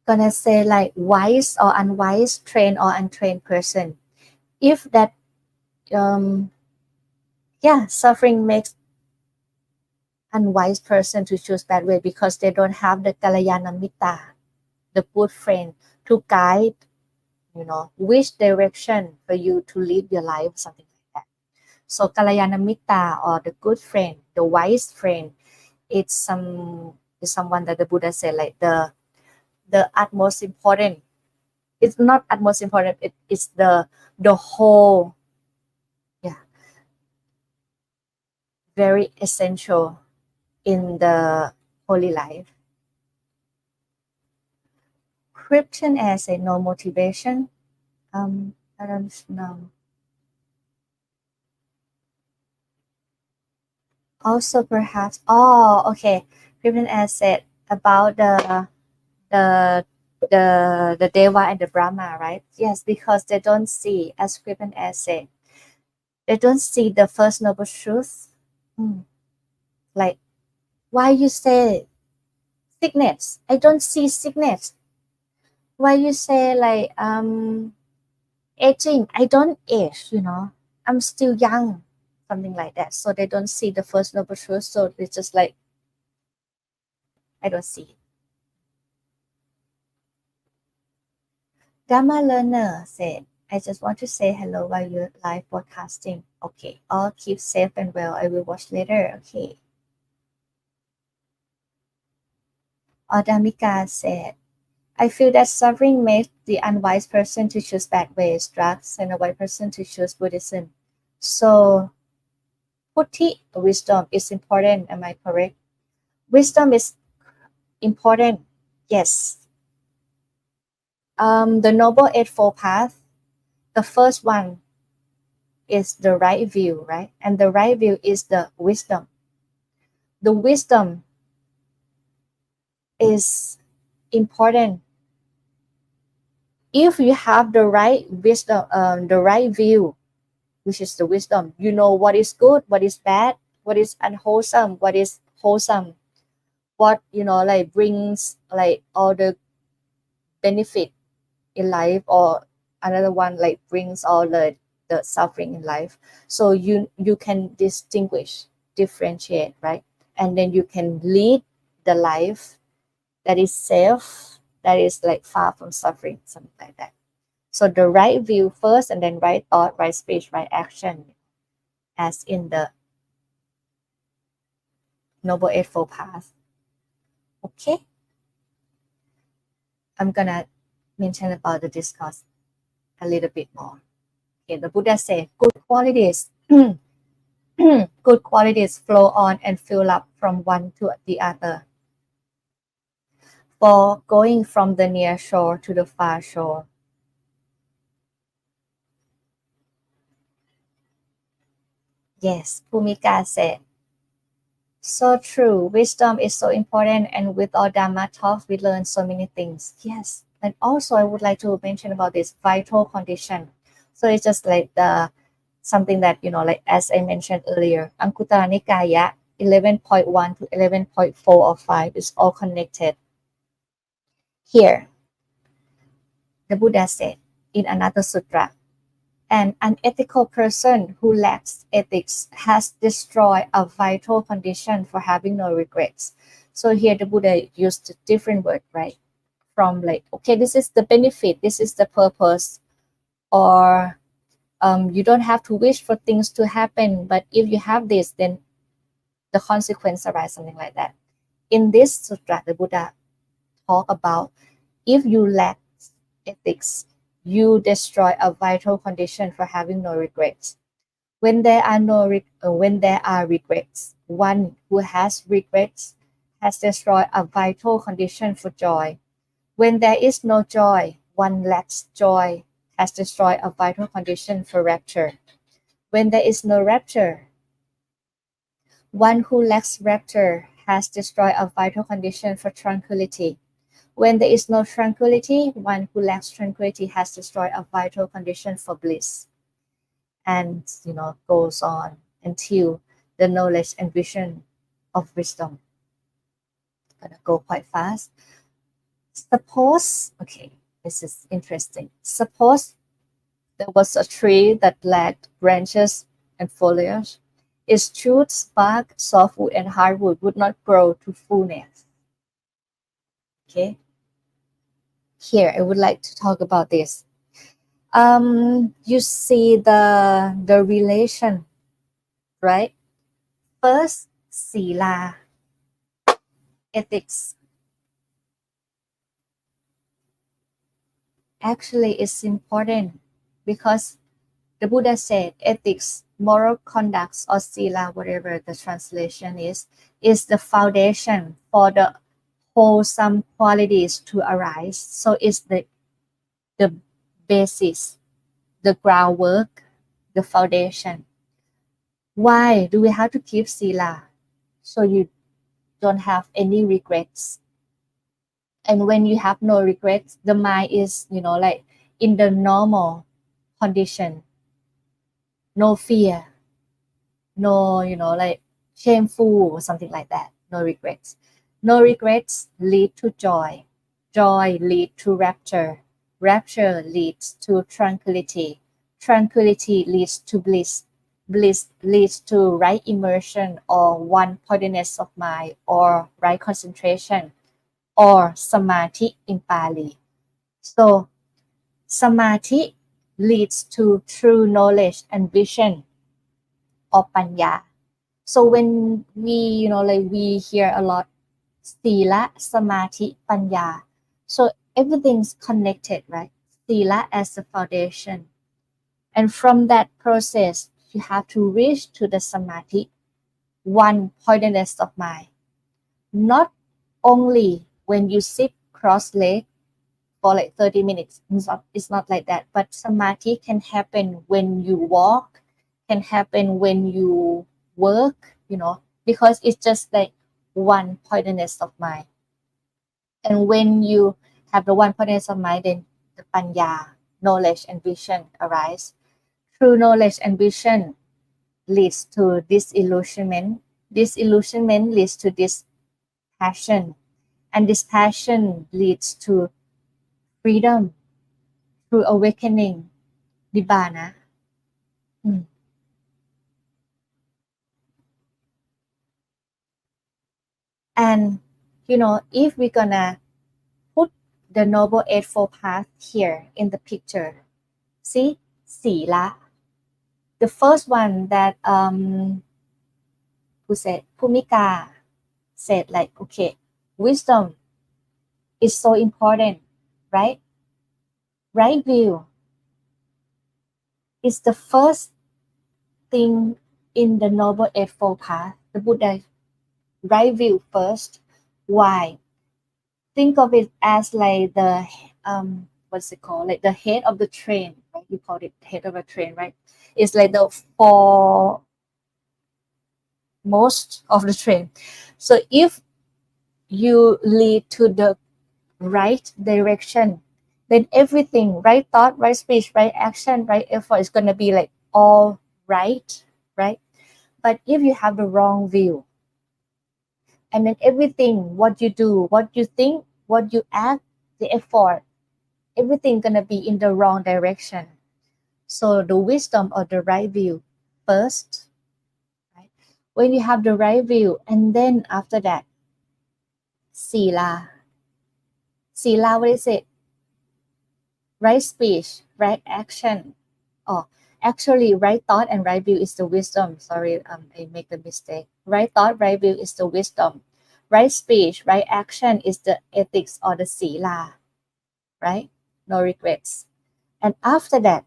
Gonna say like wise or unwise, trained or untrained person. If that suffering makes unwise person to choose bad way because they don't have the kalyana mitta, the good friend to guide, which direction for you to live your life, something like that. So kalyana mitta, or the good friend, the wise friend, it's someone that the Buddha said like the utmost important. It's not utmost important. It's the whole, very essential in the holy life. Christian as a no motivation. I don't know. Also, perhaps. Okay. Christian as said about the Deva and the Brahma, right? Yes, because they don't see, as Christian as said, they don't see the first noble truth. Like, why you say sickness? I don't see sickness. Why you say like Aging, I don't age, I'm still young, something like that. So they don't see the first noble truth. So it's just like, I don't see it. Dharma learner said, I just want to say hello while you're live broadcasting. Okay, all keep safe and well. I will watch later. Okay. Adamika said, I feel that suffering makes the unwise person to choose bad ways, drugs, and a wise person to choose Buddhism. So, Putti, wisdom is important. Am I correct? Wisdom is important. Yes. The Noble Eightfold Path, the first one is the right view, right? And the right view is the wisdom. The wisdom is important. If you have the right wisdom, the right view, which is the wisdom, you know what is good, what is bad, what is unwholesome, what is wholesome, what like brings like all the benefit in life, or another one like brings all the suffering in life. So you can distinguish, differentiate, right? And then you can lead the life that is safe, that is like far from suffering, something like that. So the right view first, and then right thought, right speech, right action, as in the Noble Eightfold Path. Okay, I'm gonna mention about the discourse a little bit more. Okay, the Buddha said, good qualities, good qualities flow on and fill up from one to the other. For going from the near shore to the far shore. Yes, Bhumika said, so true. Wisdom is so important, and with all Dharma talks, we learn so many things. Yes, and also I would like to mention about this vital condition. So it's just like the something that like as I mentioned earlier, Anguttara Nikaya 11.1 to 11.4 or 5 is all connected. Here, the Buddha said in another sutra, an unethical person who lacks ethics has destroyed a vital condition for having no regrets. So here the Buddha used a different word, right? From like, okay, this is the benefit, this is the purpose, or you don't have to wish for things to happen, but if you have this, then the consequence arise, something like that. In this sutra, the Buddha talk about if you lack ethics, you destroy a vital condition for having no regrets. When there are when there are regrets, one who has regrets has destroyed a vital condition for joy. When there is no joy, one lacks joy has destroyed a vital condition for rapture. When there is no rapture, one who lacks rapture has destroyed a vital condition for tranquility. When there is no tranquility, one who lacks tranquility has destroyed a vital condition for bliss. And goes on until the knowledge and vision of wisdom. Gonna go quite fast. Suppose, okay, this is interesting. Suppose there was a tree that lacked branches and foliage. Its shoots, bark, softwood, and hardwood would not grow to fullness. Okay, here I would like to talk about this. You see the relation, right? First, sila, ethics. Actually, it's important because the Buddha said ethics, moral conducts, or sila, whatever the translation is the foundation for the wholesome qualities to arise. So it's the basis, the groundwork, the foundation. Why do we have to keep sila? So you don't have any regrets. And when you have no regrets, the mind is, like in the normal condition, no fear, no, like shameful or something like that, no regrets. No regrets lead to joy. Joy lead to rapture. Rapture leads to tranquility. Tranquility leads to bliss. Bliss leads to right immersion or one pointedness of mind or right concentration or samadhi in Pali. So samadhi leads to true knowledge and vision or panya. So when we, like we hear a lot, sila, samadhi, panya. So everything's connected, right? Sila as the foundation. And from that process, you have to reach to the samadhi, one pointedness of mind. Not only when you sit cross-legged for like 30 minutes. It's not like that. But samadhi can happen when you walk, can happen when you work, because it's just like one pointedness of mind. And when you have the one pointedness of mind, then the panya, knowledge and vision arise. True knowledge and vision leads to disillusionment. Disillusionment leads to dispassion. And dispassion leads to freedom through awakening, nibbana. Mm. And if we're gonna put the Noble Eightfold Path here in the picture, see, sila. The first one that who said Bhumika said, like, okay, wisdom is so important, right? Right view is the first thing in the Noble Eightfold Path. The Buddha right view first. Why? Think of it as like the what's it called? Like the head of the train, right? You call it head of a train, right? It's like the foremost of the train. So if you lead to the right direction, then everything, right thought, right speech, right action, right effort is gonna be like all right, right? But if you have the wrong view, and then everything, what you do, what you think, what you act, the effort, everything gonna be in the wrong direction. So the wisdom or the right view first, right? When you have the right view, and then after that, sila. Sila, what is it? Right speech, right action. Oh, actually, right thought and right view is the wisdom. Sorry, I make a mistake. Right thought, right view is the wisdom. Right speech, right action is the ethics or the sila, right? No regrets. And after that,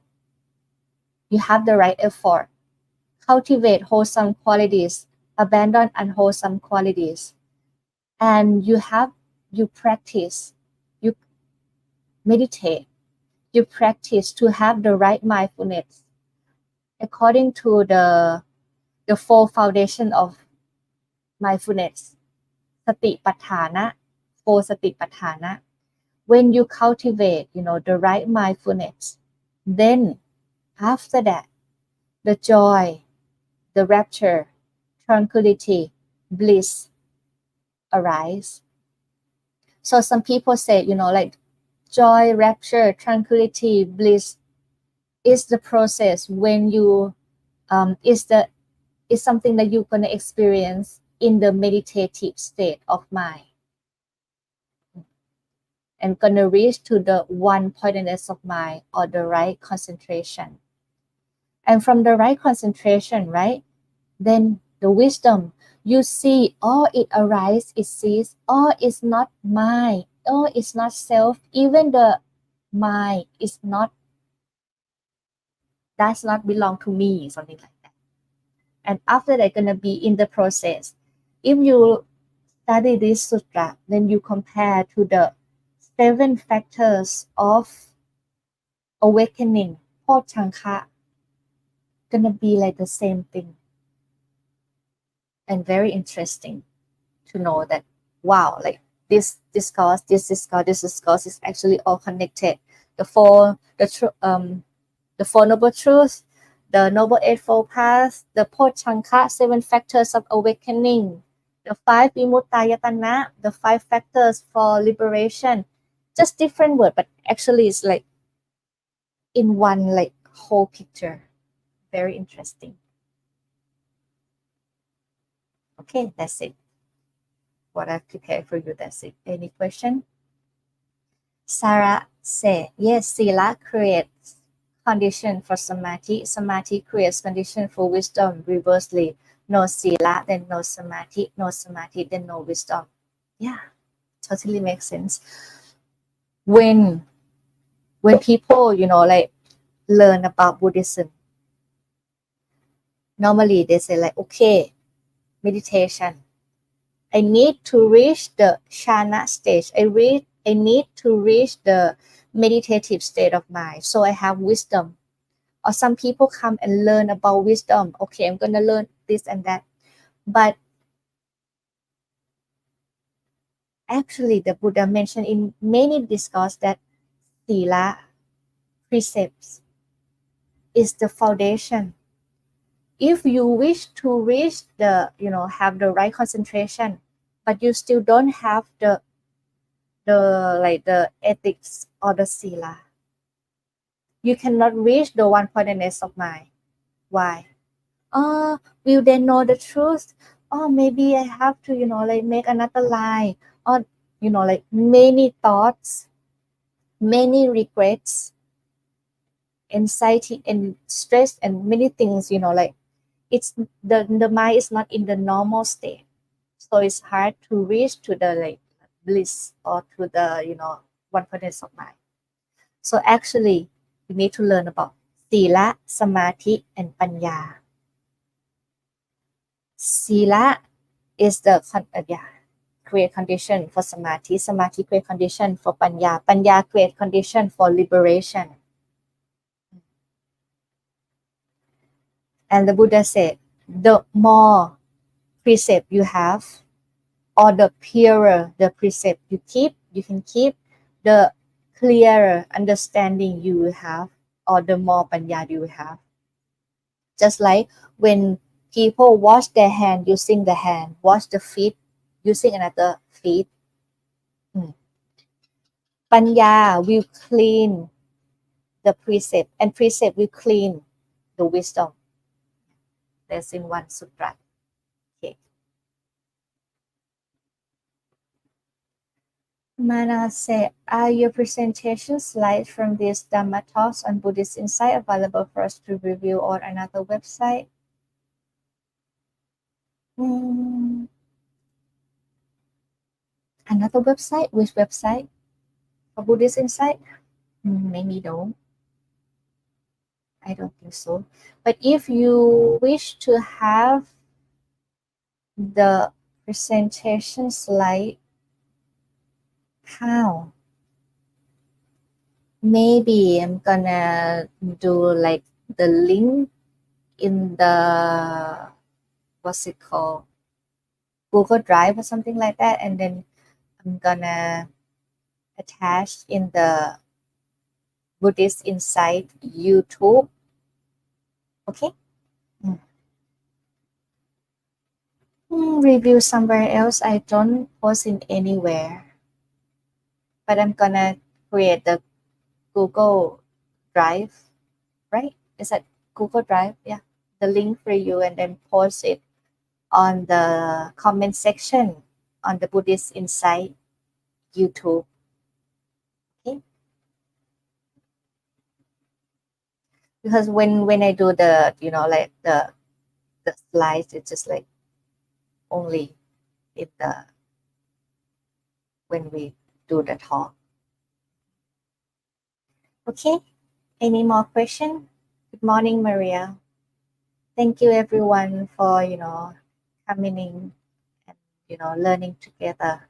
you have the right effort. Cultivate wholesome qualities, abandon unwholesome qualities. And you practice, you meditate, you practice to have the right mindfulness according to the four foundation of mindfulness. Satipatthana, four satipatthana. When you cultivate, the right mindfulness, then after that, the joy, the rapture, tranquility, bliss arise. So some people say, like joy, rapture, tranquility, bliss is the process when you is something that you're gonna experience in the meditative state of mind and gonna reach to the one pointedness of mind or the right concentration. And from the right concentration, right, then the wisdom, you see all it arises, it sees, all is not mine, all is not self, even the mind is not, does not belong to me, something like that. And after that, gonna be in the process. If you study this sutra, then you compare to the 7 factors of awakening, Pochanka, gonna be like the same thing. And very interesting to know that, wow, like this discourse is actually all connected. The four noble truths, the noble eightfold paths, the Pochanka, 7 factors of awakening, the 5 vimuttayatana, the 5 factors for liberation, just different word, but actually it's like in one like whole picture. Very interesting. Okay, that's it. What I've prepared for you, that's it. Any question? Sarah said, yes, Sila creates condition for Samadhi. Samadhi creates condition for wisdom. Reversely, no Sila, then no Samadhi. No Samadhi, then no wisdom. Yeah, totally makes sense. When people, like learn about Buddhism, normally they say like, okay, meditation. I need to reach the jhana stage. I need to reach the meditative state of mind. So I have wisdom. Or some people come and learn about wisdom. Okay, I'm going to learn this and that. But actually, the Buddha mentioned in many discourse that sila, precepts, is the foundation. If you wish to reach the, have the right concentration, but you still don't have the ethics or the sila, you cannot reach the one-pointedness of mind. Why? Will they know the truth? Oh, maybe I have to, like make another lie. Or, like many thoughts, many regrets, anxiety and stress and many things, like it's the mind is not in the normal state. So it's hard to reach to the like bliss or to the, one-pointedness of mind. So actually, you need to learn about sila, samadhi, and panya. Sila is the create condition for samadhi. Samadhi create condition for panya. Panya create condition for liberation. And the Buddha said, the more precept you have, or the purer the precept you can keep, the clearer understanding you will have, or the more panya you will have. Just like when people wash their hand using the hand, wash the feet using another feet. Panya will clean the precept, and precept will clean the wisdom. That's in one sutra. Okay. Mana said, are your presentation slides from these Dhamma talks on Buddhist insight available for us to review on another website? Another website? Which website? For Buddhist insight? Maybe no. I don't think so. But if you wish to have the presentation slide, how? Maybe I'm gonna do like the link in the, what's it called, Google Drive or something like that, and then I'm gonna attach in the Buddhist Insight YouTube. Okay. Review somewhere else. I don't post in anywhere, but I'm gonna create the Google Drive, right? Is that Google Drive? Yeah, the link for you, and then post it on the comment section on the Buddhist Insight YouTube. Okay. Because when I do the, like the slides, it's just like only in the, when we do the talk. Okay. Any more question? Good morning, Maria. Thank you everyone for, coming in and, learning together.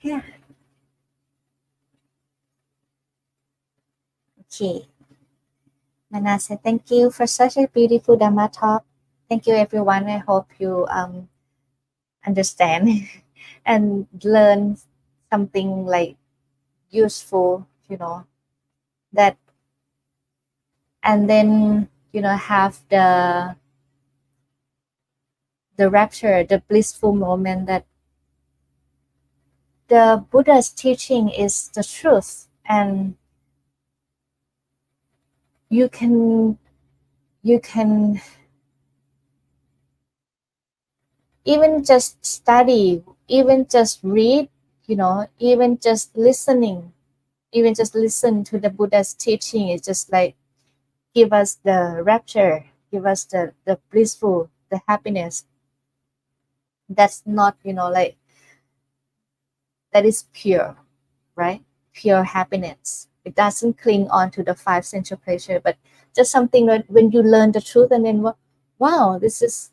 Yeah. Okay. Mana said, thank you for such a beautiful Dhamma talk. Thank you everyone. I hope you understand and learn something like useful, that, and then, have the rapture, the blissful moment that the Buddha's teaching is the truth, and you can even just study, even just read, even just listening, even just listen to the Buddha's teaching is just like give us the rapture, give us the blissful, the happiness. That's not, like that is pure, right? Pure happiness. It doesn't cling on to the five sensual pleasure, but just something that when you learn the truth and then wow, this is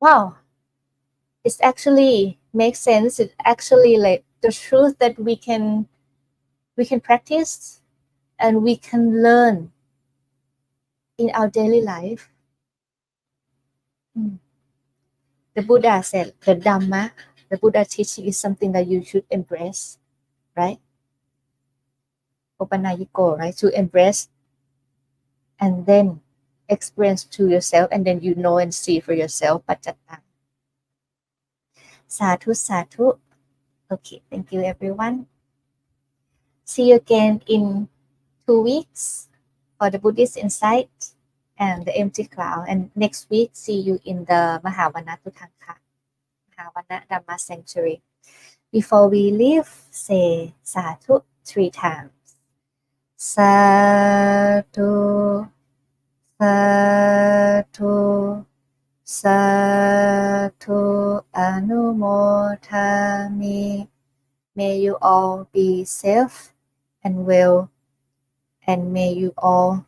wow. It actually makes sense. It actually like the truth that we can practice and we can learn in our daily life. The Buddha said the Dhamma, the Buddha teaching is something that you should embrace, right? Opanayiko, right? To embrace and then experience to yourself, and then you know and see for yourself. Pacatta. Sadhu, sadhu. Okay, thank you everyone. See you again in 2 weeks for the Buddhist insight and the empty cloud. And next week, see you in the Mahavana Tutanka, Mahavana Dhamma Sanctuary. Before we leave, say Sadhu 3 times. Sadhu, sadhu, sadhu, anumodhami. May you all be safe and well, and may you all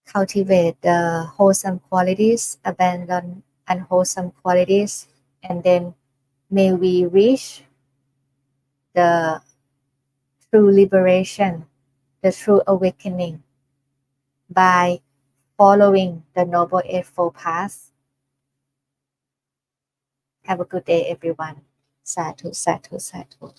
cultivate the wholesome qualities, abandon unwholesome qualities, and then may we reach the true liberation, the true awakening by following the Noble Eightfold Path. Have a good day, everyone. Sadhu, sadhu, sadhu.